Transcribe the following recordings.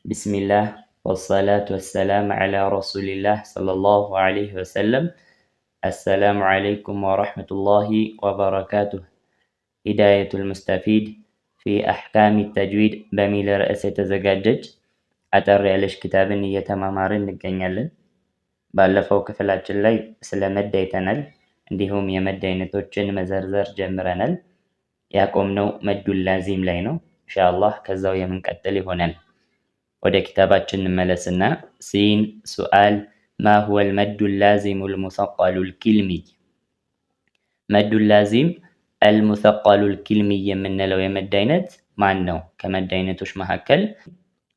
بسم الله والصلاة والسلام على رسول الله صلى الله عليه وسلم. السلام عليكم ورحمة الله وبركاته. هداية المستفيد في أحكام التجويد بميل رأس تزجاجج أتر عليش كتاب نية مامارين نجنيلن ባለፈው ክፍላችን ላይ ስለ መድ አይተናል። እንዲሁም የመድ አይነቶችን መዘርዘር ጀምረናል። ያቆምነው መዱል ላዚም ላይ ነው። ኢንሻአላህ ከዛው የምንቀጥል ይሆናል። ወደ ኪታባችን እንመለስና ሲን ሱአል ما هو المد اللازم المثقل الكلمي مد اللازم المثقل الكلمي የምንለው የመድ አይነት ማን ነው? ከመድ አይነቶች መካከል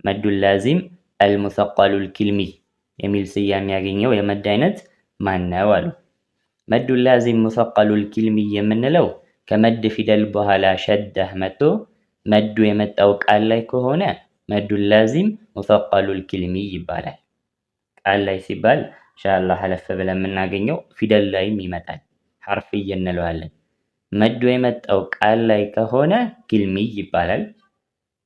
መዱ ላዚም المثقل الكلمي የሚል ስያሜ ያገኘው የመድ አይነት ማን ነው አሉ። መዱ ላዚም ሙሰቀሉል ኪልሚ የምንለው ከመድ ፊደል በኋላ ሸደህ መጥቶ መዱ የመጣው ቃል ላይ ከሆነ መዱ ላዚም ሙሰቀሉል ኪልሚ ይባላል። ቃል ላይ ሲባል ኢንሻአላህ ሐለፍ ብለን የምናገኘው ፊደል ላይም ይመጣል፣ ሐርፍይ እንለዋለን። መዱ የመጣው ቃል ላይ ከሆነ ኪልሚ ይባላል።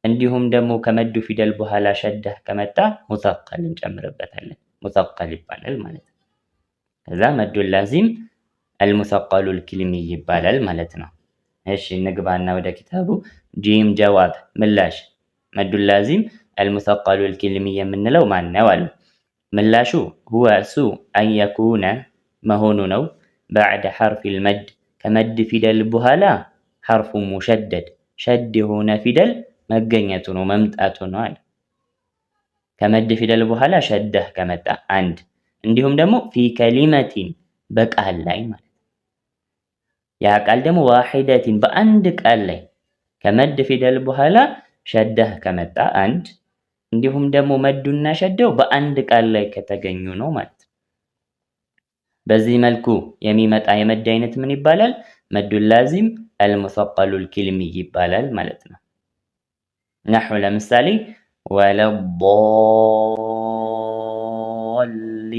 እንዲሁም ደግሞ ከመዱ ፊደል በኋላ ሸደህ ከመጣ ሙሰቀል እንጨምርበታለን፣ ሙሰቀል ይባላል ማለት ነው። ከዛ መዱ ላዚም አልሙሰቀሉል ኪልሚ ይባላል ማለት ነው። እሺ ንግባና ወደ ኪታቡ። ጂም ጀዋብ ምላሽ መዱ ላዚም አልሙሰቀሉል ኪልሚ የምንለው ማን ነው አሉ። ምላሹ ሁወ እሱ አን የኩነ መሆኑ ነው። ባዕደ ሐርፊል መድ ከመድ ፊደል በኋላ ሐርፉ ሙሸደድ ሸድ የሆነ ፊደል መገኘቱ ነው፣ መምጣቱ ነው አለ። ከመድ ፊደል በኋላ ሸደህ ከመጣ አንድ፣ እንዲሁም ደግሞ ፊ ከሊመቲን በቃል ላይ ማለት ያ ቃል ደግሞ ዋሂደቲን በአንድ ቃል ላይ ከመድ ፊደል በኋላ ሸደህ ከመጣ አንድ፣ እንዲሁም ደግሞ መዱና ሸደው በአንድ ቃል ላይ ከተገኙ ነው ማለት ነው። በዚህ መልኩ የሚመጣ የመድ አይነት ምን ይባላል? መዱ ላዚም አልሙሰቀሉል ኪልሚ ይባላል ማለት ነው። ነሑ ለምሳሌ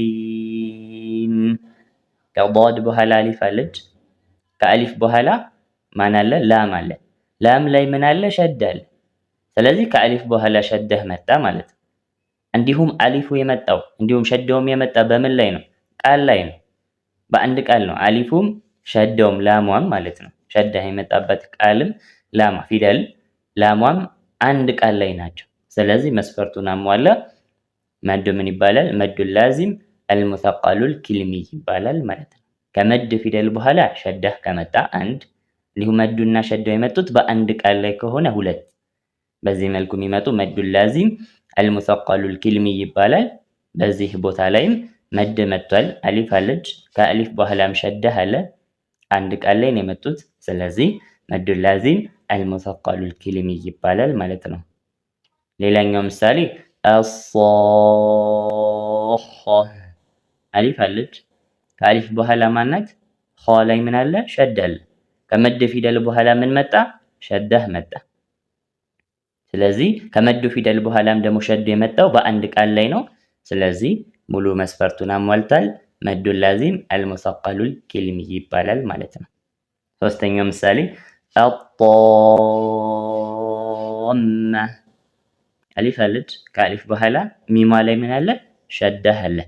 ወለዷሊን ከዷድ በኋላ አሊፍ አለች። ከአሊፍ በኋላ ማን አለ? ላም አለ። ላም ላይ ምን አለ? ሸድ አለ። ስለዚህ ከአሊፍ በኋላ ሸደህ መጣ ማለት ነው። እንዲሁም አሊፉ የመጣው እንዲሁም ሸደውም የመጣ በምን ላይ ነው? ቃል ላይ ነው። በአንድ ቃል ነው አሊፉም ሸደውም ላሟም ማለት ነው። ሸደህ የመጣበት ቃልም ላማ ፊደል ላሟም አንድ ቃል ላይ ናቸው። ስለዚህ መስፈርቱን አሟላ። መዱ ምን ይባላል? መዱ ላዚም አልሙሰቀሉል ኪልሚ ይባላል ማለት ነው። ከመድ ፊደል በኋላ ሸደህ ከመጣ አንድ፣ እንዲሁም መዱና ሸደው የመጡት በአንድ ቃል ላይ ከሆነ ሁለት። በዚህ መልኩ የሚመጡ መዱ ላዚም አልሙሰቀሉል ኪልሚ ይባላል። በዚህ ቦታ ላይም መድ መጥቷል፣ አሊፍ አለች። ከአሊፍ በኋላም ሸደህ አለ። አንድ ቃል ላይ ነው የመጡት። ስለዚህ መዱ ላዚም አልሙሰቀሉል ኪልሚ ይባላል ማለት ነው። ሌላኛው ምሳሌ አሷኻ አሊፍ አለች። ከአሊፍ በኋላ ማናት? ኸ ላይ ምን አለ? ሸድ አለ። ከመድ ፊደል በኋላ ምን መጣ? ሸደህ መጣ። ስለዚህ ከመዱ ፊደል በኋላም ደግሞ ሸድ የመጣው በአንድ ቃል ላይ ነው። ስለዚህ ሙሉ መስፈርቱን አሟልቷል። መዱ ላዚም አልሙሰቀሉል ኪልሚ ይባላል ማለት ነው። ሶስተኛው ምሳሌ አጧማ አሊፍ አለች። ከአሊፍ በኋላ ሚማ ላይ ምን አለ? ሸደህ አለ።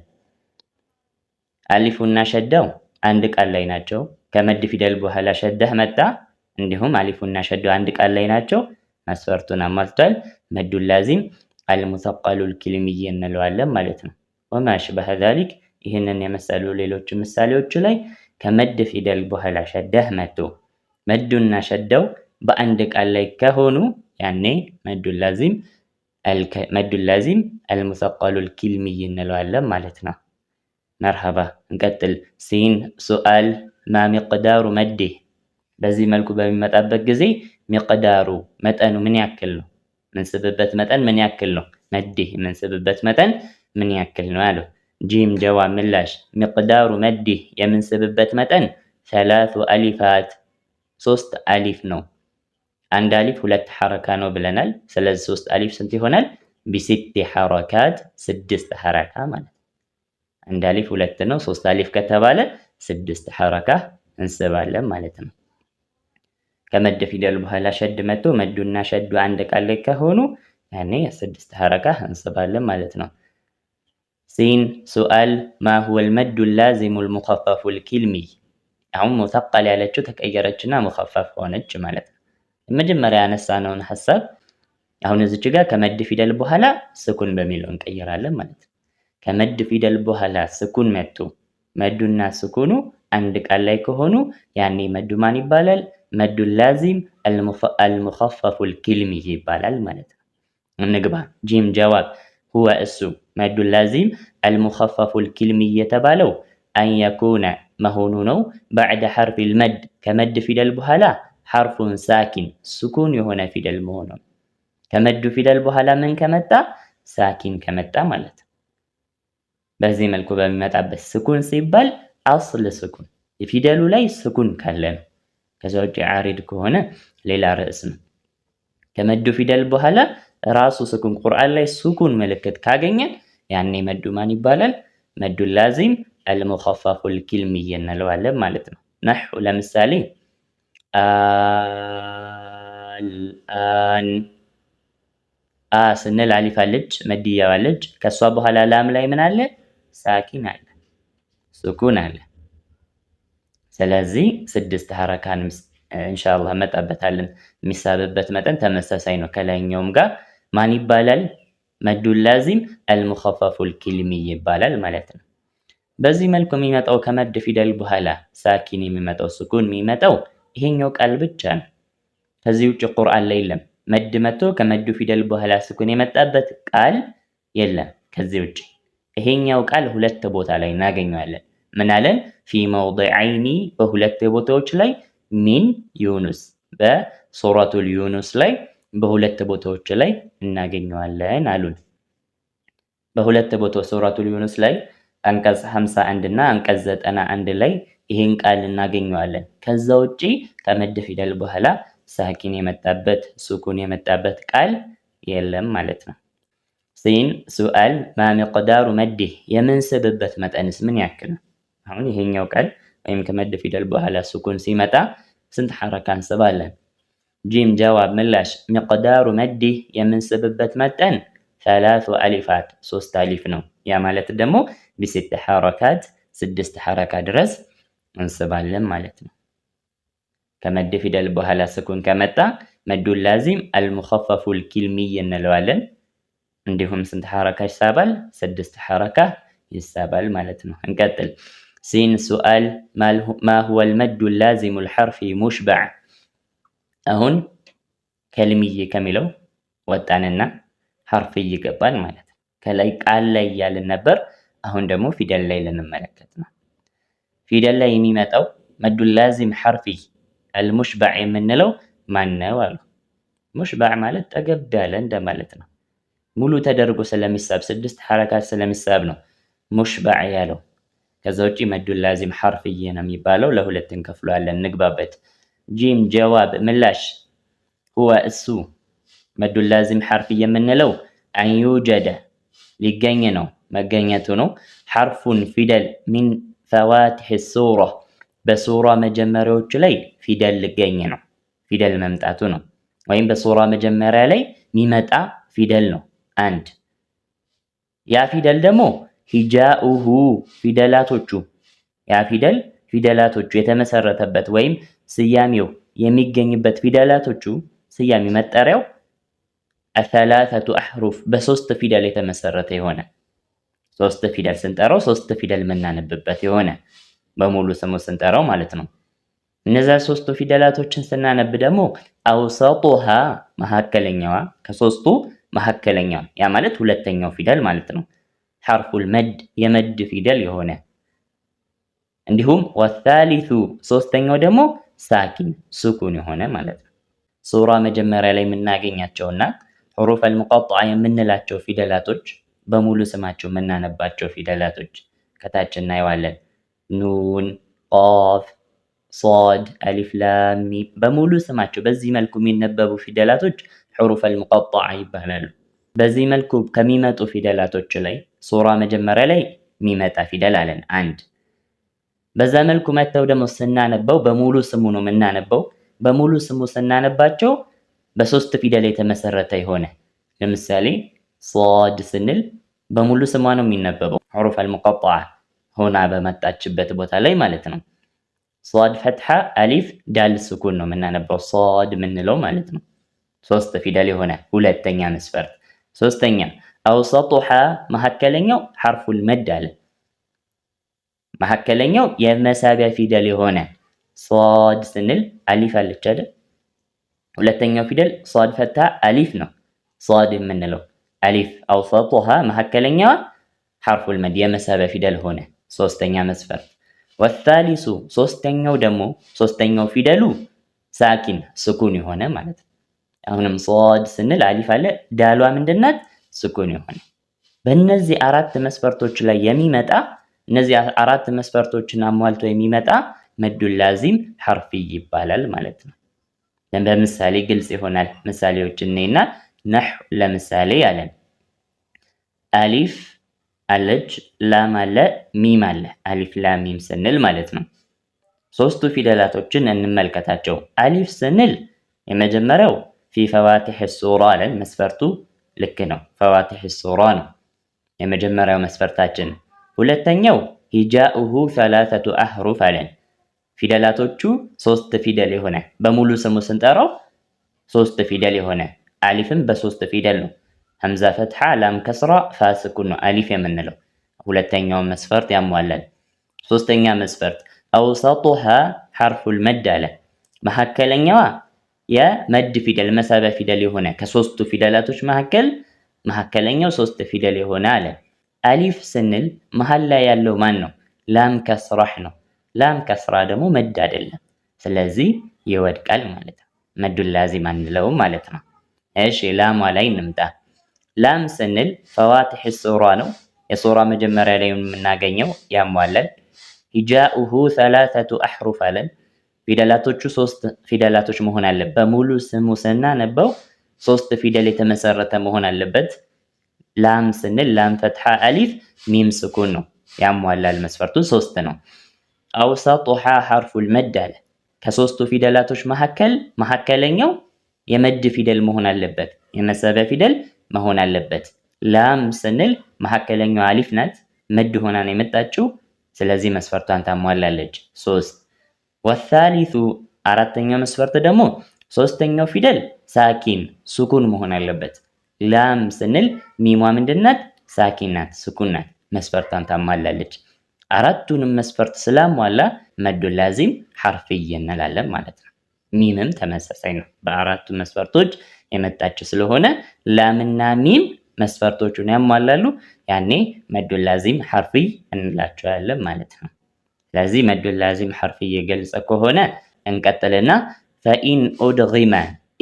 አሊፉና ሸደው አንድ ቃል ላይ ናቸው። ከመድ ፊደል በኋላ ሸደህ መጣ። እንዲሁም አሊፉና ሸደው አንድ ቃል ላይ ናቸው። መስፈርቱን አሟልቷል። መዱ ላዚም አልሙሰቀሉል ኪልሚ እንለዋለን ማለት ነው። ወማ አሽበሀ ዛሊክ ይህንን የመሰሉ ሌሎች ምሳሌዎቹ ላይ ከመድ ፊደል በኋላ ሸደህ መጥቶ መዱና ሸደው በአንድ ቃል ላይ ከሆኑ ያኔ መዱ ላዚም አልሙሰቀሉል ኪልሚ እንለዋለን ማለት ነው። መርሐባ እንቀጥል። ሲን ሱአል ማ ሚቅዳሩ መዲህ በዚህ መልኩ በሚመጣበት ጊዜ ሚቅዳሩ መጠኑ ምን ያክል ነው? ምንስብበት መጠን ምን ያክል ነው? መዲህ ምንስብበት መጠን ምን ያክል ነው ያለው። ጂም ጀዋብ ምላሽ ሚቅዳሩ መዲህ የምንስብበት መጠን ሰላቱ አሊፋት 3 አሊፍ ነው። አንድ አሊፍ 2 ሐረካ ነው ብለናል። ስለዚህ 3 አሊፍ ስንት ይሆናል? ቢሲቲ ሐረካት 6 ሐረካ ማለት። አንድ አሊፍ 2 ነው። 3 አሊፍ ከተባለ 6 ሐረካ እንስባለን ማለት ነው። ከመድ ፊደል በኋላ ሸድ መጥቶ መዱና ሸዱ አንድ ቃል ላይ ከሆኑ ያኔ 6 ሐረካ እንስባለን ማለት ነው። ሲን ሱአል ማ ሁወል መዱል ላዚሙል ሙኸፈፉል ኪልሚ። አሁን ሙሰቀል ያለችው ተቀየረችና ሙኸፈፍ ሆነች ማለት ነው። መጀመሪያ ያነሳነውን ሐሳብ አሁን እዚች ጋር ከመድ ፊደል በኋላ ስኩን በሚለው እንቀይራለን ማለት ነው። ከመድ ፊደል በኋላ ስኩን መጡ መዱና ስኩኑ አንድ ቃል ላይ ከሆኑ ያኔ መዱ ማን ይባላል? መዱል ላዚም አልሙኸፈፉል ኪልሚ ይባላል ማለት ነው። እንግባ። ጂም ጀዋብ ሁወ እሱ መዱል ላዚም አልሙኸፈፉል ኪልሚ የተባለው አን የኩነ መሆኑ ነው። በዕደ ሐርፊል መድ ከመድ ፊደል በኋላ ሐርፉን ሳኪን ስኩን የሆነ ፊደል መሆኑ ነው። ከመዱ ፊደል በኋላ ምን ከመጣ? ሳኪን ከመጣ ማለት ነው። በዚህ መልኩ በሚመጣበት ስኩን ሲባል አስል ስኩን የፊደሉ ላይ ስኩን ካለ ነው። ከዛ ውጭ ዓሪድ ከሆነ ሌላ ርዕስ ነው። ከመዱ ፊደል በኋላ ራሱ ስኩን ቁርአን ላይ ስኩን ምልክት ካገኘን ያኔ መዱ ማን ይባላል? መዱ ላዚም አልሙኸፈፉል ኪልሚ እንለዋለን ማለት ነው። ነሕው ለምሳሌ አልአን አ ስንል አሊፍ አለች መድያው አለች። ከሷ በኋላ ላም ላይ ምን አለ? ሳኪን አለ፣ ስኩን አለ። ስለዚህ 6 ሐረካን ኢንሻአላህ መጣበታለን። የሚሳብበት መጠን ተመሳሳይ ነው ከላይኛውም ጋር ማን ይባላል? መዱል ላዚም አልሙኸፈፉል ኪልሚ ይባላል ማለት ነው። በዚህ መልኩ የሚመጣው ከመድ ፊደል በኋላ ሳኪን የሚመጣው ስኩን የሚመጣው ይሄኛው ቃል ብቻ ነው። ከዚህ ውጭ ቁርአን ላይ የለም። መድ መጥቶ ከመዱ ፊደል በኋላ ስኩን የመጣበት ቃል የለም። ከዚህ ውጭ ይሄኛው ቃል ሁለት ቦታ ላይ እናገኘዋለን። ምን አለን? ፊ መውዲዐይኒ በሁለት ቦታዎች ላይ ሚን ዩኑስ በሱረቱል ዩኑስ ላይ በሁለት ቦታዎች ላይ እናገኘዋለን አሉን። በሁለት ቦታው ሱረቱል ዩኑስ ላይ አንቀጽ 51 እና አንቀጽ 91 ላይ ይሄን ቃል እናገኘዋለን። ከዛ ውጪ ከመድ ፊደል በኋላ ሳኪን የመጣበት ስኩን የመጣበት ቃል የለም ማለት ነው። ሲን ሱአል ማ ሚቅዳሩ መዲህ የምንስብበት መጠንስ ምን ያክል ነው? አሁን ይሄኛው ቃል ወይም ከመድ ፊደል በኋላ ስኩን ሲመጣ ስንት ሐረካ እንስባለን? ጂም ጀዋብ ምላሽ ሚቅዳሩ መዲህ የምንስብበት መጠን 3 አሊፋት 3 አሊፍ ነው። ያ ማለት ደግሞ ብ6 ሐረካት 6 ሐረካ ድረስ እንስባለን ማለት ነው። ከመድ ፊደል በኋላ ስኩን ከመጣ መዱል ላዚም አልሙኸፈፉል ኪልሚ እንለዋለን። እንዲሁም ስንት ሐረካ ይሳባል? 6 ሐረካ ይሳባል ማለት ነው። እንቀጥል። ሲን ሱአል ማ ሁወል መዱል ላዚሙል ሐርፊ ሙሽበዕ። አሁን ከልሚይ ከሚለው ወጣንና ሐርፍይ ገባን ማለት ነው። ከላይ ቃል ላይ እያልን ነበር። አሁን ደግሞ ፊደል ላይ ልንመለከት ነው። ፊደል ላይ የሚመጣው መዱል ላዚም ሐርፊ አልሙሽበዕ የምንለው ማን ነው አሉ። ሙሽበዕ ማለት ጠገብ ያለ እንደማለት ነው። ሙሉ ተደርጎ ስለሚሳብ 6 ሐረካት ስለሚሳብ ነው ሙሽበዕ ያለው። ከዛ ውጪ መዱል ላዚም ሐርፊይ ነው የሚባለው። ለሁለት እንከፍለዋለን እንግባበት። ጂም ጀዋብ ምላሽ ሁወ እሱ መዱል ላዚም ሐርፊይ የምንለው አን ዩጀደ ሊገኝ ነው መገኘቱ ነው። ሐርፉን ፊደል ሚን ፈዋቲሕ ሱራ በሱራ መጀመሪያዎች ላይ ፊደል ሊገኝ ነው ፊደል መምጣቱ ነው። ወይም በሱራ መጀመሪያ ላይ የሚመጣ ፊደል ነው አንድ። ያ ፊደል ደግሞ ሂጃኡሁ ፊደላቶቹ ያ ፊደል ፊደላቶቹ የተመሰረተበት ወይም ስያሜው የሚገኝበት ፊደላቶቹ ስያሜ መጠሪያው አሰላሰቱ አሕሩፍ በ3 ፊደል የተመሰረተ የሆነ 3 ፊደል ስንጠራው 3 ፊደል የምናነብበት የሆነ በሙሉ ስሙ ስንጠራው ማለት ነው። እነዛ 3 ፊደላቶችን ስናነብ ደግሞ አውሰጡሃ መካከለኛዋ ከ3ቱ መካከለኛዋ ያ ማለት ሁለተኛው ፊደል ማለት ነው። ሐርፉል መድ የመድ ፊደል የሆነ እንዲሁም ወሳሊሱ ሶስተኛው ደግሞ ሳኪን ስኩን የሆነ ማለት ነው። ሱራ መጀመሪያ ላይ የምናገኛቸውና ሑሩፍ አልሙቀጠዓ የምንላቸው ፊደላቶች በሙሉ ስማቸው የምናነባቸው ፊደላቶች ከታች እናየዋለን። ኑን፣ ቃፍ፣ ሷድ፣ አሊፍ፣ ላም፣ ሚም በሙሉ ስማቸው በዚህ መልኩ የሚነበቡ ፊደላቶች ሑሩፍ አልሙቀጠዓ ይባላሉ። በዚህ መልኩ ከሚመጡ ፊደላቶች ላይ ሱራ መጀመሪያ ላይ የሚመጣ ፊደል አለን አንድ። በዛ መልኩ መተው ደግሞ ስናነበው በሙሉ ስሙ ነው የምናነበው። በሙሉ ስሙ ስናነባቸው በ3 ፊደል የተመሰረተ የሆነ ለምሳሌ ሷድ ስንል በሙሉ ስሟ ነው የሚነበበው ሑሩፍ አልሙቀጠዓ ሆና በመጣችበት ቦታ ላይ ማለት ነው። ሷድ ፈትሐ አሊፍ ዳል ስኩን ነው የምናነባው ሷድ የምንለው ማለት ነው። 3 ፊደል የሆነ ሁለተኛ መስፈርት። ሶስተኛ አውሰጡሃ መካከለኛው ሐርፉል መድ አለ። መካከለኛው የመሳቢያ ፊደል የሆነ ሷድ ስንል አሊፍ አለች አይደል? ሁለተኛው ፊደል ሷድ ፈትሐ አሊፍ ነው ሷድ የምንለው አሊፍ። አውሰጡሃ መካከለኛዋ ሐርፉል መድ የመሳቢያ ፊደል ሆነ ሶስተኛ መስፈርት። ወሳሊሱ ሶስተኛው ፊደሉ ሳኪን ስኩን የሆነ ማለት ነው። አሁንም ሷድ ስንል አሊፍ አለ ዳሏ ምንድናት? ስኩን የሆነ። በእነዚህ 4 መስፈርቶች ላይ የሚመጣ እነዚህ 4 መስፈርቶችን አሟልቶ የሚመጣ መዱል ላዚም ሐርፊ ይባላል ማለት ነው። በምሳሌ ግልጽ ይሆናል። ምሳሌዎች እኔና ነህው ለምሳሌ አለን አሊፍ አለች ላም አለ ሚም አለ። አሊፍ ላም ሚም ስንል ማለት ነው። 3ቱ ፊደላቶችን እንመልከታቸው። አሊፍ ስንል የመጀመሪያው ፊ ፈዋቲህ ሱራ አለን። መስፈርቱ ልክ ነው፣ ፈዋቲህ ሱራ ነው የመጀመሪያው መስፈርታችን። ሁለተኛው ሂጃኡሁ 3 አህሩፍ አለን። ፊደላቶቹ 3 ፊደል የሆነ በሙሉ ስሙ ስንጠራው 3 ፊደል የሆነ አሊፍም በ3 ፊደል ነው። ሐምዛ ፈትሐ ላም ከስራ ፋ ስኩን ነው አሊፍ የምንለው። ሁለተኛው መስፈርት ያሟላል። ሶስተኛ መስፈርት አውሰጡሃ ሐርፉል መድ አለ። መካከለኛዋ የመድ ፊደል መሳቢያ ፊደል የሆነ ከ3ቱ ፊደላቶች መካከለኛው 3 ፊደል የሆነ አለ። አሊፍ ስንል መሃል ላይ ያለው ማን ነው? ላም ከስራህ ነው። ላም ከስራ ደግሞ መድ አይደለም፣ ስለዚህ ይወድቃል ማለት ነው። መዱል ላዚም አንለውም ማለት ነው። እሺ ላሟ ላይ እንምጣ። ላም ስንል ፈዋቲህ ሱራ ነው። የሱራ መጀመሪያ ላይ የምናገኘው ያሟላል። ሂጃኡሁ 3 አህሩፍ አለን። ፊደላቶቹ 3 ፊደላቶች መሆን አለበት። በሙሉ ስሙ ስናነበው 3 ፊደል የተመሰረተ መሆን አለበት። ላም ስንል ላም ፈትሐ አሊፍ ሚም ስኩን ነው። ያሟላል መስፈርቱ 3 ነው። አውሰጡሃ ሐርፉል መድ አለ። ከ3ቱ ፊደላቶች መካከለኛው የመድ ፊደል መሆን አለበት፣ የመሳቢያ ፊደል መሆን አለበት። ላም ስንል መካከለኛው አሊፍ ናት፣ መድ ሆና ነው የመጣችው፣ ስለዚህ መስፈርቷን ታሟላለች 3። ወሳሊሱ አራተኛው መስፈርት ደግሞ 3ኛው ፊደል ሳኪን ሱኩን መሆን አለበት። ላም ስንል ሚሟ ምንድናት? ሳኪን ናት፣ ስኩን ናት፣ መስፈርቷን ታሟላለች። 4ቱንም መስፈርት ስላሟላ መዱል ላዚም ሐርፊይ እንላለን ማለት ነው። ሚምም ተመሳሳይ ነው፣ በ4ቱ መስፈርቶች የመጣች ስለሆነ ላምና ሚም መስፈርቶቹን ያሟላሉ። ያኔ መዱል ላዚም ሐርፊይ እንላቸዋለን ማለት ነው። ስለዚህ መዱል ላዚም ሐርፊይ የገልጸ ከሆነ እንቀጥልና ፈኢን ኡድጊመ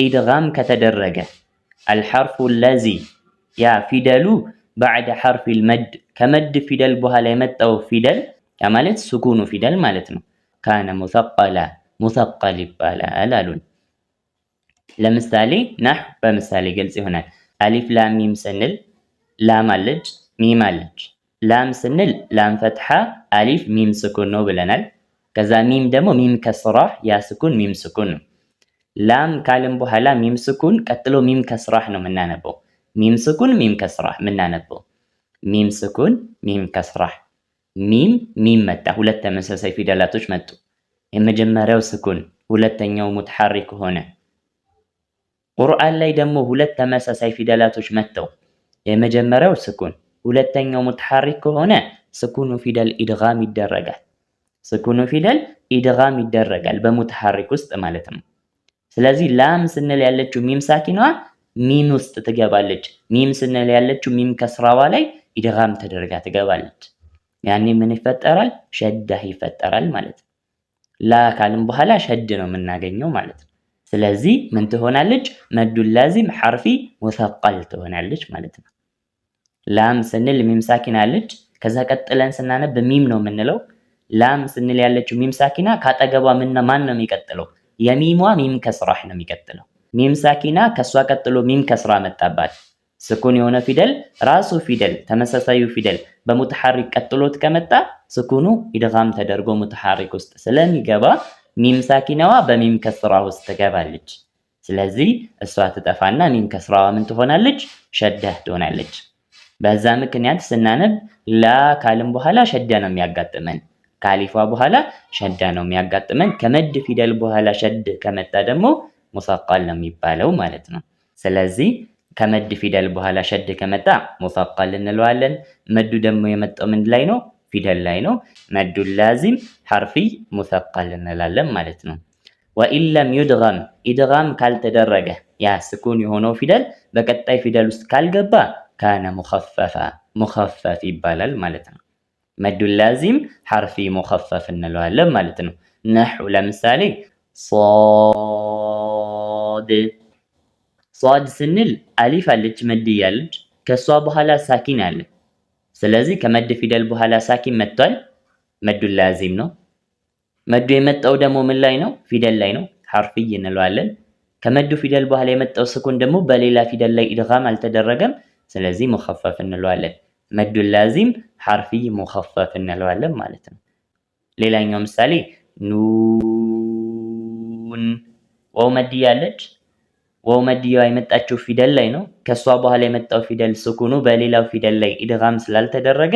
ኢድጋም ከተደረገ አልሐርፉ ለዚ ያ ፊደሉ ባዕደ ሐርፊል መድ ከመድ ፊደል በኋላ የመጣው ፊደል ያ ማለት ስኩኑ ፊደል ማለት ነው። ካነ ሙሰቀል ይባላል አሉን። ለምሳሌ ናህ በምሳሌ ግልጽ ይሆናል። አሊፍ ላም ሚም ስንል ላም አለች ሚም አለች። ላም ስንል ላም ፈትሐ አሊፍ ሚም ስኩን ነው ብለናል። ከዛ ሚም ደግሞ ሚም ከስራ ያ ስኩን ሚም ስኩን ነው። ላም ካለም በኋላ ሚም ስኩን ቀጥሎ ሚም ከስራህ ነው የምናነበው። ሚም ስኩን ሚም ከስራህ የምናነበው። ሚም ስኩን ሚም ከስራህ ሚም መጣ። 2 ተመሳሳይ ፊደላቶች መጡ። የመጀመሪያው ስኩን ሁለተኛው ሙተሐሪክ ሆነ። ቁርአን ላይ ደግሞ 2 ተመሳሳይ ፊደላቶች መጥተው የመጀመሪያው ስኩን ሁለተኛው ሙተሐሪክ ከሆነ ስኩኑ ፊደል ኢድጋም ይደረጋል። ስኩኑ ፊደል ኢድጋም ይደረጋል በሙተሐሪክ ውስጥ ማለት ነው። ስለዚህ ላም ስንል ያለችው ሚም ሳኪናዋ ሚም ውስጥ ትገባለች። ሚም ስንል ያለችው ሚም ከስራዋ ላይ ኢድጋም ተደርጋ ትገባለች። ያኔ ምን ይፈጠራል? ሸዳህ ይፈጠራል ማለት ነው። ላ ካልን በኋላ ሸድ ነው የምናገኘው ማለት ነው። ስለዚህ ምን ትሆናለች? መዱል ላዚም ሐርፊ ሙሰቀል ትሆናለች ማለት ነው። ላም ስንል ሚም ሳኪና አለች። ከዛ ቀጥለን ስናነብ ሚም ነው የምንለው። ላም ስንል ያለችው ሚም ሳኪና ካጠገቧ ማን ነው የሚቀጥለው? የሚሟ ሚም ከስራህ ነው የሚቀጥለው። ሚም ሳኪና ከሷ ቀጥሎ ሚም ከስራ መጣባት። ስኩን የሆነ ፊደል ራሱ ፊደል ተመሳሳዩ ፊደል በሙተሐሪክ ቀጥሎት ከመጣ ስኩኑ ኢድጋም ተደርጎ ሙተሐሪክ ውስጥ ስለሚገባ ሚም ሳኪናዋ በሚም ከስራ ውስጥ ትገባለች። ስለዚህ እሷ ትጠፋና ሚም ከስራዋ ምን ትሆናለች? ሸዳ ትሆናለች። በዛ ምክንያት ስናነብ ላ ካልን በኋላ ሸዳ ነው የሚያጋጥመን። ከአሊፏ በኋላ ሸዳ ነው የሚያጋጥመን። ከመድ ፊደል በኋላ ሸድ ከመጣ ደግሞ ሙሰቀል ነው የሚባለው ማለት ነው። ስለዚህ ከመድ ፊደል በኋላ ሸድ ከመጣ ሙሰቀል እንለዋለን። መዱ ደግሞ የመጣው ምን ላይ ነው? ፊደል ላይ ነው። መዱ ላዚም ሐርፊ ሙሰቀል እንላለን ማለት ነው። ወኢን ለም ዩድገም ኢድጋም ካልተደረገ ያ ስኩን የሆነው ፊደል በቀጣይ ፊደል ውስጥ ካልገባ ካነ ሙኸፈፍ ይባላል ማለት ነው። መዱ ላዚም ሐርፊ ሙኸፈፍ እንለዋለን ማለት ነው። ነሕው ለምሳሌ ሷድ ስንል አሊፍ አለች መድ ያለች ከሷ በኋላ ሳኪን አለ። ስለዚህ ከመድ ፊደል በኋላ ሳኪን መጥቷል። መዱ ላዚም ነው። መዱ የመጣው ደግሞ ምን ላይ ነው? ፊደል ላይ ነው። ሐርፊይ እንለዋለን። ከመዱ ፊደል በኋላ የመጣው ስኩን ደግሞ በሌላ ፊደል ላይ ኢድጋም አልተደረገም። ስለዚህ ሙኸፈፍ እንለዋለን። መዱ ላዚም ሐርፊይ ሙኸፈፍ እንለዋለን ማለት ነው። ሌላኛው ምሳሌ ኑን ዋው መድያ አለች። ዋው መድያዋ የመጣችው ፊደል ላይ ነው። ከሷ በኋላ የመጣው ፊደል ስኩኑ በሌላው ፊደል ላይ ኢድጋም ስላልተደረገ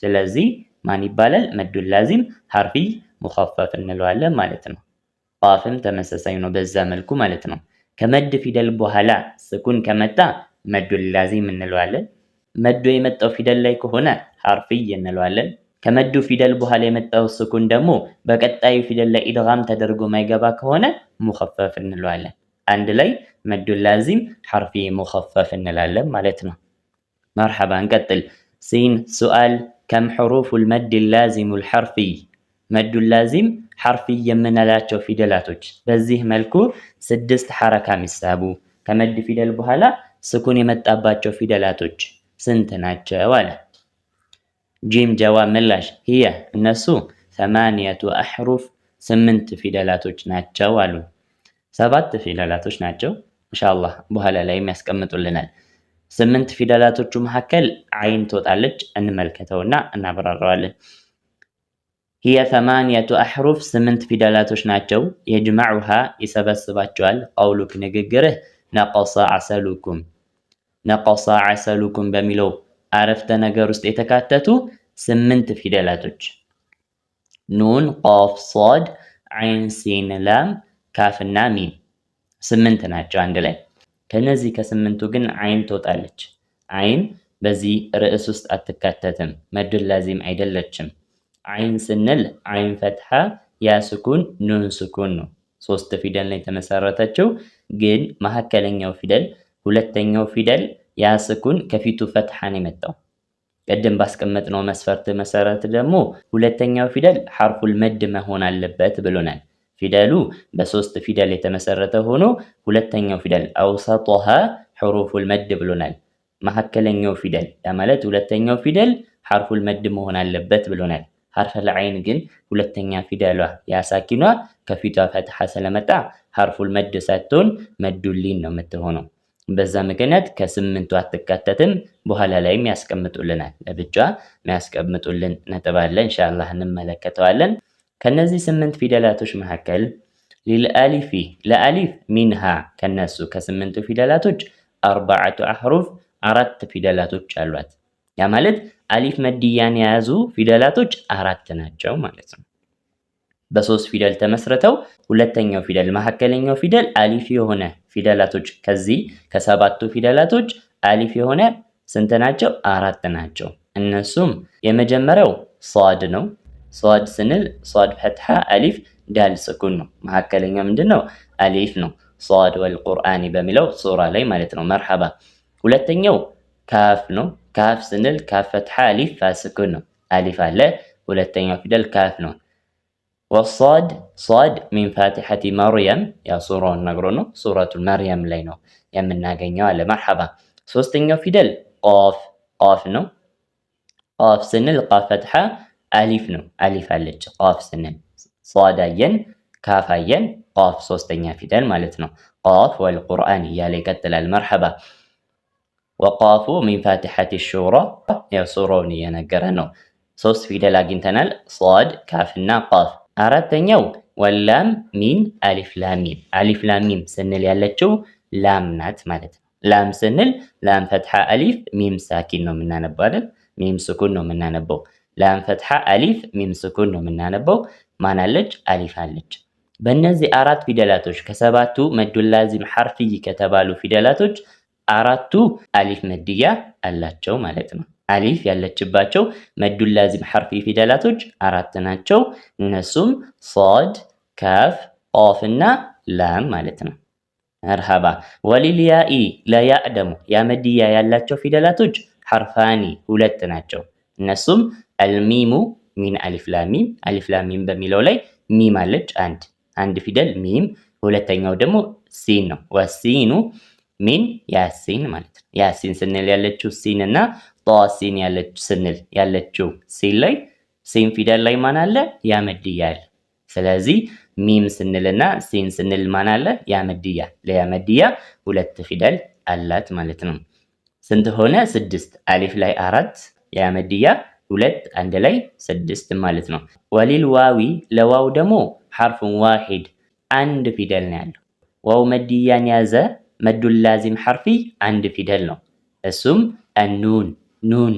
ስለዚህ ማን ይባላል? መዱ ላዚም ሐርፊይ ሙኸፈፍ እንለዋለን ማለት ነው። ቃፍም ተመሳሳይ ነው በዛ መልኩ ማለት ነው። ከመድ ፊደል በኋላ ስኩን ከመጣ መዱ ላዚም እንለዋለን። መዱ የመጣው ፊደል ላይ ከሆነ ሐርፊይ እንለዋለን። ከመዱ ፊደል በኋላ የመጣው ስኩን ደግሞ በቀጣዩ ፊደል ላይ ኢድጋም ተደርጎ ማይገባ ከሆነ ሙኸፈፍ እንለዋለን። አንድ ላይ መዱ ላዚም ሐርፊ ሙኸፈፍ እንላለን ማለት ነው። መርሐባ እንቀጥል። ሲን ሱአል ከም ሑሩፉል መድ ላዚሙል ሐርፊይ መዱ ላዚም ሐርፊ የምንላቸው ፊደላቶች በዚህ መልኩ 6 ሐረካ ሚሳቡ ከመድ ፊደል በኋላ ስኩን የመጣባቸው ፊደላቶች ስንት ናቸው አለ። ጂም ጀዋብ ምላሽ ሂየ እነሱ 8 አሕሩፍ 8 ፊደላቶች ናቸው አሉ። 7 ፊደላቶች ናቸው ኢንሻአላህ በኋላ ላይ ያስቀምጡልናል። 8 ፊደላቶቹ መካከል አይን ትወጣለች። እንመልከተውና እናብራራዋለን። ሂየ 8 አሕሩፍ 8 ፊደላቶች ናቸው። የጅመዑሃ ይሰበስባቸዋል። ቀውሉክ ንግግርህ ነቀሰ ዐሰሉኩም በሚለው አረፍተ ነገር ውስጥ የተካተቱ 8 ፊደላቶች ኑን፣ ቃፍ፣ ሷድ፣ ዐይን፣ ሲን፣ ላም፣ ካፍና ሚም 8 ናቸው አንድ ላይ። ከነዚህ ከ8ቱ ግን ዐይን ትወጣለች። ዐይን በዚህ ርዕስ ውስጥ አትካተትም። መዱ ላዚም አይደለችም። ዐይን ስንል ዐይን ፈትሐ ያ ስኩን ኑን ስኩን ነው። 3 ፊደል ነው የተመሰረተችው። ግን መካከለኛው ፊደል ሁለተኛው ፊደል ያ ስኩን ከፊቱ ፈትሐ ነው የመጣው። ቀደም ባስቀመጥነው መስፈርት መሰረት ደግሞ ሁለተኛው ፊደል ሐርፉል መድ መሆን አለበት ብሎናል። ፊደሉ በ3 ፊደል የተመሰረተ ሆኖ ሁለተኛው ፊደል አውሰጡሃ ሑሩፉል መድ ብሎናል። መካከለኛው ፊደል ያ ማለት ሁለተኛው ፊደል ሐርፉል መድ መሆን አለበት ብሎናል። ሐርፈል ዐይን ግን ሁለተኛ ፊደሏ ያ ሳኪኗ ከፊቷ ፈትሐ ስለመጣ ሐርፉል መድ ሳትሆን መዱሊን ነው የምትሆነው። በዛ ምክንያት ከ8ቱ አትካተትም። በኋላ ላይም ያስቀምጡልናል። ለብቻ የሚያስቀምጡልን ነጥብ አለ ኢንሻአላህ እንመለከተዋለን። ከነዚህ 8 ፊደላቶች መካከል ሊልአሊፊ ለአሊፍ ሚንሃ ከነሱ ከ8ቱ ፊደላቶች 4 አሕሩፍ 4 ፊደላቶች አሏት። ያ ማለት አሊፍ መድያን የያዙ ፊደላቶች 4 ናቸው ማለት ነው። በ3 ፊደል ተመስርተው ሁለተኛው ፊደል መካከለኛው ፊደል አሊፍ የሆነ ፊደላቶች ከዚህ ከ7ቱ ፊደላቶች አሊፍ የሆነ ስንት ናቸው? 4 ናቸው። እነሱም የመጀመሪያው ሷድ ነው። ሷድ ስንል ሷድ ፈትሐ አሊፍ ዳል ስኩን ነው። መካከለኛው ምንድነው? አሊፍ ነው። ሷድ ወልቁርአኒ በሚለው ሱራ ላይ ማለት ነው። መርሐባ። ሁለተኛው ካፍ ነው። ካፍ ስንል ካፍ ፈትሐ አሊፍ ፋስኩን ነው። አሊፍ አለ ሁለተኛው ፊደል ካፍ ነው። ወሷድ ሷድ ሚን ፋቲሐቲ መርየም ያ ሱራውን ነግሮ ነው። ሱረቱል መርየም ላይ ነው የምናገኘው አለ። መርሐባ። ሶስተኛው ፊደል ቃፍ ቃፍ ነው። ቃፍ ስንል ቃፍ ፈትሐ አሊፍ ነው። አሊፍ አለች ቃፍ ስንል ሷድ አየን ካፍ አየን ቃፍ ሶስተኛ ፊደል ማለት ነው። ቃፍ ወልቁርአን እያለ ይቀጥላል። መርሐባ። ወቃፉ ሚን ፋቲሐቲ ሹራ ያው ሱራውን እየነገረ ነው። 3 ፊደል አግኝተናል። ሷድ ካፍና ቃፍ። አራተኛው ወላም ሚን አሊፍ ላም ሚም። አሊፍ ላም ሚም ስንል ያለችው ላም ናት ማለት ነው። ላም ስንል ላም ፈትሐ አሊፍ ሚም ሳኪን ነው የምናነበው አይደል? ሚም ስኩን ነው የምናነበው። ላም ፈትሐ አሊፍ ሚም ስኩን ነው የምናነበው። ማን አለች? አሊፍ አለች። በእነዚህ አራት ፊደላቶች ከሰባቱ መዱል ላዚም ሐርፍይ ከተባሉ ፊደላቶች አራቱ አሊፍ መድያ አላቸው ማለት ነው። አሊፍ ያለችባቸው መዱል ላዚም ሐርፊ ፊደላቶች አራት ናቸው። እነሱም ሶድ፣ ካፍ፣ ቃፍ እና ላም ማለት ነው። መርሐባ። ወሊልያኢ ለያ ደግሞ ያመድያ ያላቸው ፊደላቶች ሐርፋኒ ሁለት ናቸው። እነሱም አልሚሙ ሚን አሊፍ ላም ሚም። አሊፍ ላም ሚም በሚለው ላይ ሚም አለች አንድ ፊደል ሚም። ሁለተኛው ደግሞ ሲን ነው። ወሲኑ ሚን ያሲን ማለት ነው። ያሲን ስንል ያለችው ሲን እና ጧሲን ስንል ያለችው ሲን ላይ ሲን ፊደል ላይ ማን አለ? ያመድያ አለ። ስለዚህ ሚም ስንልና ሲን ስንል ማን አለ? ያመድያ። ለያመድያ ሁለት ፊደል አላት ማለት ነው። ስንት ሆነ? 6። አሊፍ ላይ 4 ያመድያ 2 አንድ ላይ 6 ማለት ነው። ወሊል ዋዊ ለዋው ደግሞ ሐርፉን ዋሂድ አንድ ፊደል ነው ያለው። ዋው መድያን ያዘ መዱል ላዚም ሐርፊ አንድ ፊደል ነው። እሱም አኑን ኑን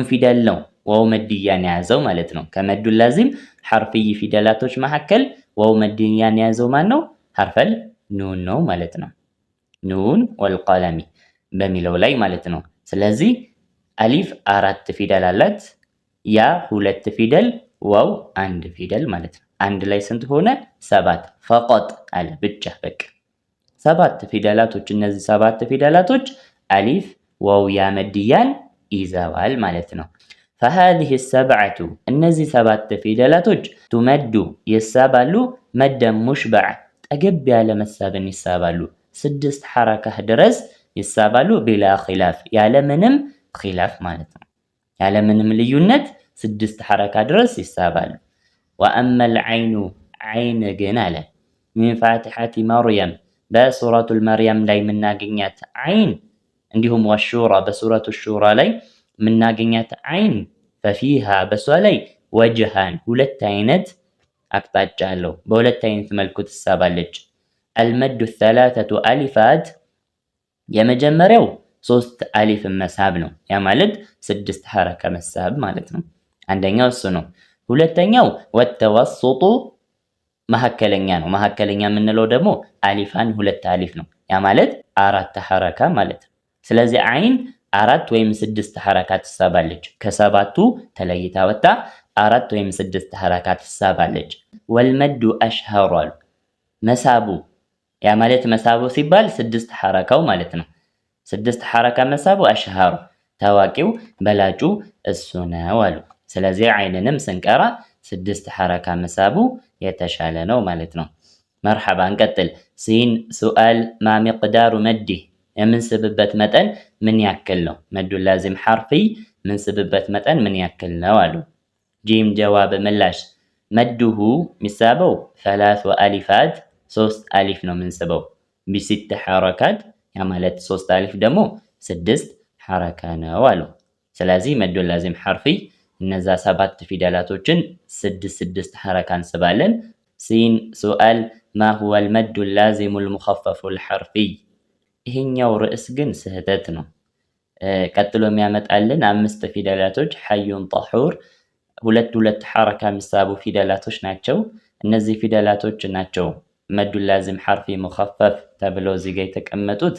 ፊደል ነው ዋው መድያን የያዘው ማለት ነው። ከመዱል ላዚም ሐርፊይ ፊደላቶች መካከል ዋው መድያን የያዘው ማን ነው? ሐርፈል ኑን ነው ማለት ነው። ኑን ወልቀለሚ በሚለው ላይ ማለት ነው። ስለዚህ አሊፍ 4 ፊደል አላት፣ ያ 2 ፊደል፣ ዋው 1 ፊደል ማለት ነው። አንድ ላይ ስንት ሆነ? 7 ፈቀጥ አለ ብቻ በቃ 7 ፊደላቶች። እነዚህ 7 ፊደላቶች አሊፍ ዋው ያ መድያን ይዘዋል ማለት ነው። فهذه السبعة እነዚህ 7 ፊደላቶች ቱመዱ ይሳባሉ መደ ሙሽበዕ ጠገብ ያለ መሳብን ይሳባሉ 6 ሐረካህ ድረስ ይሳባሉ ቢላ ኺላፍ ያለምንም ኺላፍ ማለት ነው። ያለምንም ልዩነት 6 ሐረካ ድረስ ይሳባሉ። ወአመ العين አይን ግን አለ ሚን ፋቲሐቲ መርየም በሱረቱል መርየም ላይ የምናገኛት አይን እንዲሁም ወሹራ በሱረቱ ሹራ ላይ የምናገኛት አይን ፈፊሃ በሷ ላይ ወጅሃን ሁለት አይነት አቅጣጫ አለው። በሁለት አይነት መልኩ ትሳባለች። አልመዱ ሰላሰቱ አሊፋት የመጀመሪያው 3 አሊፍን መሳብ ነው። ያ ማለት 6 ሐረካ መሳብ ማለት ነው። አንደኛው እሱ ነው። ሁለተኛው ወተወስጡ መሐከለኛ ነው። መሐከለኛ የምንለው ደግሞ አሊፋን 2 አሊፍ ነው። ያ ማለት 4 ሐረካ ማለት ነው። ስለዚህ አይን 4 ወይም 6 ሐረካ ትሳባለች። ከሰባቱ ተለይታ ወጣ 4 ወይም 6 ሐረካ ትሳባለች። ወልመዱ አሽሀሩ አሉ መሳቡ ያ ማለት መሳቡ ሲባል 6 ሐረካው ማለት ነው። 6 ሐረካ መሳቡ አሽሀሩ ታዋቂው በላጩ እሱ ነው አሉ። ስለዚህ አይንንም ስንቀራ 6 ሐረካ መሳቡ የተሻለ ነው ማለት ነው። መርሐባ እንቀጥል። ሲን ሱአል ማ ሚቅዳሩ መዲህ የምንስብበት መጠን ምን ያክል ነው? መዱል ላዚም ሐርፊ ምንስብበት መጠን ምን ያክል ነው አሉ። ጂም ጀዋብ ምላሽ መዱሁ ሚሳበው 3 አሊፋት 3 አሊፍ ነው ምንስበው ቢ6 ሐረካት ያ ማለት 3 አሊፍ ደግሞ 6 ሐረካ ነው አሉ። ስለዚህ መዱል ላዚም ሐርፊ እነዛ 7 ፊደላቶችን 6 ሐረካ እንስባለን። ሲን ሱአል ማ ሁወል መዱል ላዚሙል ሙኸፈፉል ሐርፊ ይሄኛው ርዕስ ግን ስህተት ነው። ቀጥሎ የሚያመጣልን 5 ፊደላቶች ሐዩን ጠሁር 2 ሐረካ የሚሳቡ ፊደላቶች ናቸው። እነዚህ ፊደላቶች ናቸው መዱል ላዚም ሐርፊ ሙኸፈፍ ተብለው እዚህ ጋር የተቀመጡት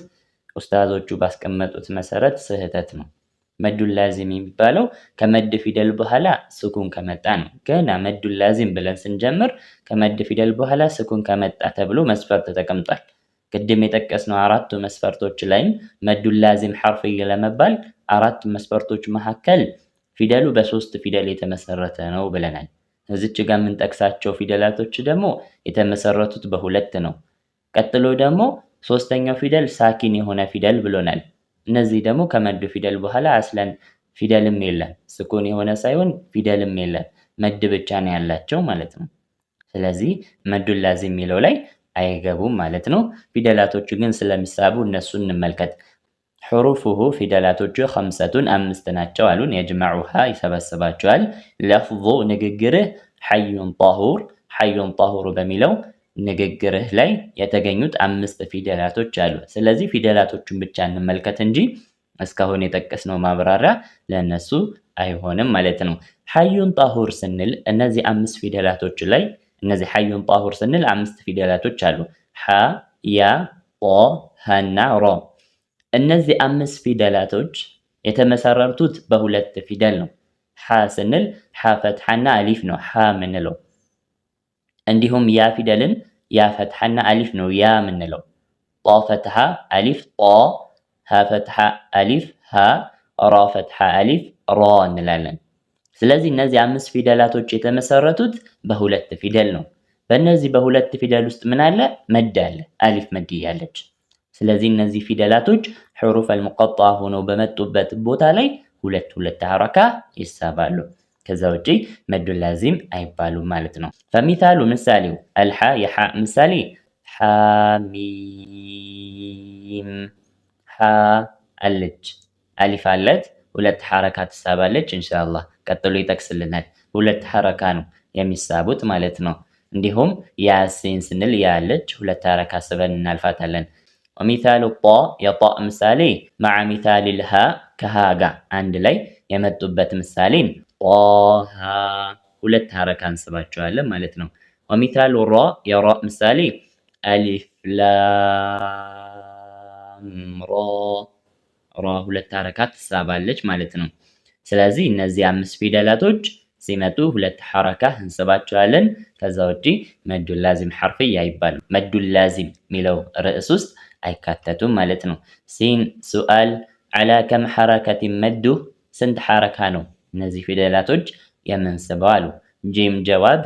ኡስታዞቹ ባስቀመጡት መሰረት ስህተት ነው። መዱል ላዚም የሚባለው ከመድ ፊደል በኋላ ስኩን ከመጣ ነው። ገና መዱል ላዚም ብለን ስንጀምር ከመድ ፊደል በኋላ ስኩን ከመጣ ተብሎ መስፈርት ተቀምጧል። ቅድም የጠቀስነው 4ቱ መስፈርቶች ላይም መዱል ላዚም ሐርፊ ለመባል 4 መስፈርቶች መካከል ፊደሉ በ3 ፊደል የተመሰረተ ነው ብለናል። እዚች ጋር የምንጠቅሳቸው ፊደላቶች ደግሞ የተመሰረቱት በ2 ነው። ቀጥሎ ደግሞ 3ኛው ፊደል ሳኪን የሆነ ፊደል ብሎናል። እነዚህ ደግሞ ከመዱ ፊደል በኋላ አስለን ፊደልም የለም፣ ስኩን የሆነ ሳይሆን ፊደልም የለም፣ መድ ብቻ ነው ያላቸው ማለት ነው። ስለዚህ መዱል ላዚም የሚለው ላይ አይገቡም ማለት ነው። ፊደላቶቹ ግን ስለሚሳቡ እነሱን እንመልከት። ሑሩፉሁ ፊደላቶቹ 5 ናቸው አሉን። የጅመዑሃ ይሰበስባቸዋል። ለፍዙ ንግግርህ ሐዩን ጠሁር ሐዩን ጣሁሩ በሚለው ንግግርህ ላይ የተገኙት 5 ፊደላቶች አሉ። ስለዚህ ፊደላቶቹን ብቻ እንመልከት እንጂ እስካሁን የጠቀስነው ማብራሪያ ለእነሱ አይሆንም ማለት ነው። ሐዩን ጣሁር ስንል እነዚህ 5 ፊደላቶች ላይ እነዚህ ሐዩን ጣሁር ስንል 5 ፊደላቶች አሉ። ሐ፣ ያ፣ ጦ፣ ሀና ሮ። እነዚህ 5 ፊደላቶች የተመሰረቱት በሁለት ፊደል ነው። ሐ ስንል ሐ ፈትሐና አሊፍ ነው ሐ ምንለው። እንዲሁም ያ ፊደልን ያ ፈትሐና አሊፍ ነው ያ ምንለው። ጦ ፈትሐ አሊፍ ጦ፣ ሀ ፈትሐ አሊፍ ሀ፣ ራ ፈትሐ አሊፍ ራ እንላለን። ስለዚህ እነዚህ 5 ፊደላቶች የተመሰረቱት በሁለት ፊደል ነው። በእነዚህ በሁለት ፊደል ውስጥ ምን አለ? መድ አለ። አሊፍ መድ ያለች። ስለዚህ እነዚህ ፊደላቶች ሑሩፍ አልሙቀጣ ሆነው በመጡበት ቦታ ላይ ሁለት ሐረካ ይሳባሉ። ከዛ ውጪ መዱል ላዚም አይባሉም ማለት ነው። ፈሚሳሉ ምሳሌው አልሓ የሓ ምሳሌ ሓሚም። ሓ አለች አሊፍ አለት 2 ሐረካ ትሳባለች። ኢንሻአላህ ቀጥሎ ይጠቅስልናል። 2 ሐረካ ነው የሚሳቡት ማለት ነው። እንዲሁም ያሲን ስንል ያለች 2 ሐረካ ስበን እናልፋታለን። ወሚሳሉ ጣ የጣ ምሳሌ መዓ ሚሳል ልሃ ከሃ ጋር አንድ ላይ የመጡበት ምሳሌን ጣሃ 2 ሐረካ እንስባቸዋለን ማለት ነው። ወሚሳሉ ራ የራ ምሳሌ አሊፍ ላም ራ ራ 2 ሐረካ ትሳባለች ማለት ነው። ስለዚህ እነዚህ 5 ፊደላቶች ሲመጡ 2 ሐረካ እንስባቸዋለን። ከዛ ውጪ መዱል ላዚም ሐርፍይ አይባልም። መዱል ላዚም ሚለው ርዕስ ውስጥ አይካተቱም ማለት ነው። ሲን ሱአል ዐላ ከም ሐረከቲን መዱህ ስንት ሐረካ ነው እነዚህ ፊደላቶች የምንስበው አሉ። ጂም ጀዋብ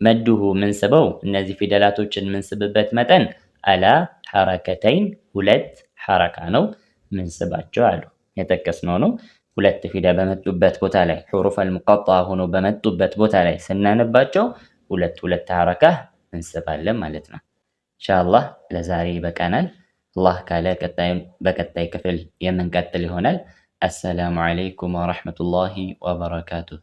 መዱሁ ምንስበው እነዚህ ፊደላቶችን ምንስብበት መጠን አላ ሐረከተይን 2 ሐረካ ነው ምንስባቸው አሉ። የጠቀስነው ነው። 2 ፊደል በመጡበት ቦታ ላይ ሑሩፍ አልሙቀጣ ሆኖ በመጡበት ቦታ ላይ ስናነባቸው 2 ሐረካ እንስባለን ማለት ነው። ኢንሻአላህ ለዛሬ ይበቃናል። አላህ ካለ በቀጣይ ክፍል የምንቀጥል ይሆናል። አሰላሙ አለይኩም ወረሕመቱላሂ ወበረካቱሁ።